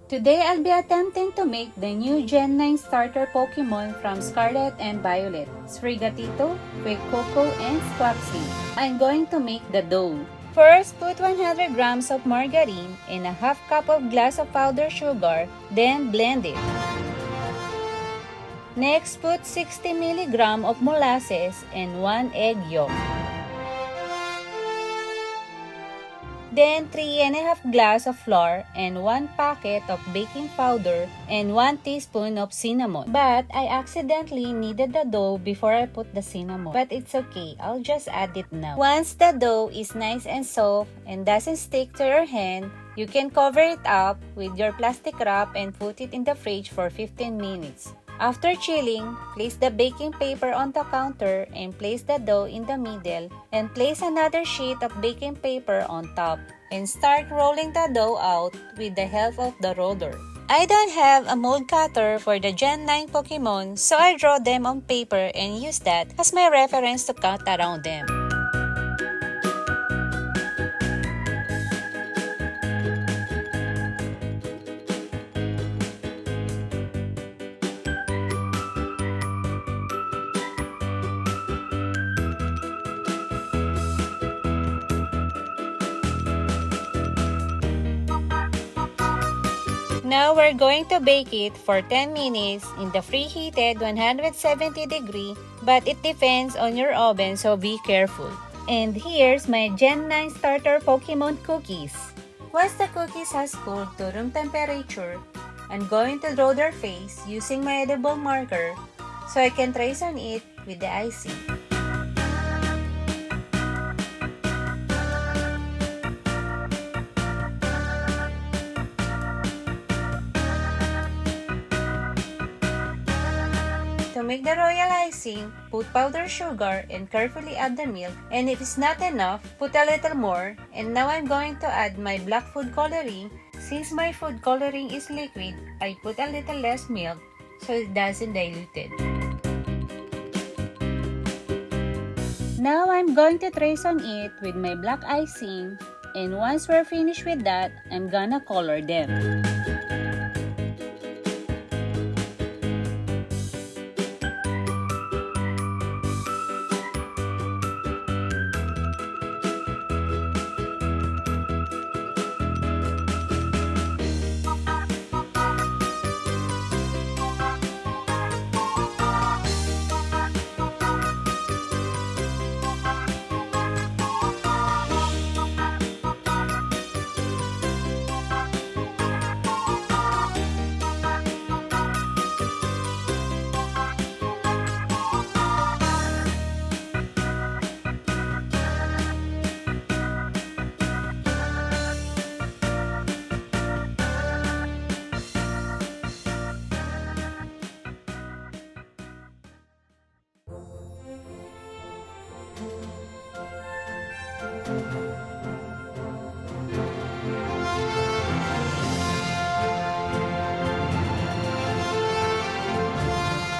Today I'll be attempting to make the new Gen 9 starter Pokemon from Scarlet and Violet, Sprigatito, Quick Coco, and Squaxly. I'm going to make the dough. First, put 100 grams of margarine and a half cup of glass of powdered sugar, then blend it. Next, put 60 mg of molasses and 1 egg yolk. Then 3½ glass of flour and 1 packet of baking powder and 1 teaspoon of cinnamon. But I accidentally kneaded the dough before I put the cinnamon. But it's okay, I'll just add it now. Once the dough is nice and soft and doesn't stick to your hand, you can cover it up with your plastic wrap and put it in the fridge for 15 minutes. After chilling, place the baking paper on the counter and place the dough in the middle and place another sheet of baking paper on top and start rolling the dough out with the help of the roller. I don't have a mold cutter for the Gen 9 Pokemon, so I draw them on paper and use that as my reference to cut around them. Now we're going to bake it for 10 minutes in the preheated 170 degree, but it depends on your oven, so be careful. And here's my Gen 9 starter Pokemon cookies. Once the cookies has cooled to room temperature, I'm going to draw their face using my edible marker so I can trace on it with the icing. To make the royal icing, put powdered sugar and carefully add the milk, and if it's not enough, put a little more. And now I'm going to add my black food coloring. Since my food coloring is liquid, I put a little less milk so it doesn't dilute it. Now I'm going to trace on it with my black icing, and once we're finished with that, I'm gonna color them.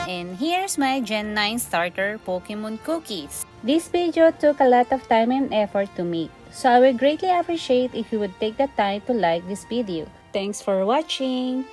And here's my Gen 9 starter Pokemon cookies. This video took a lot of time and effort to make, so I would greatly appreciate if you would take the time to like this video. Thanks for watching!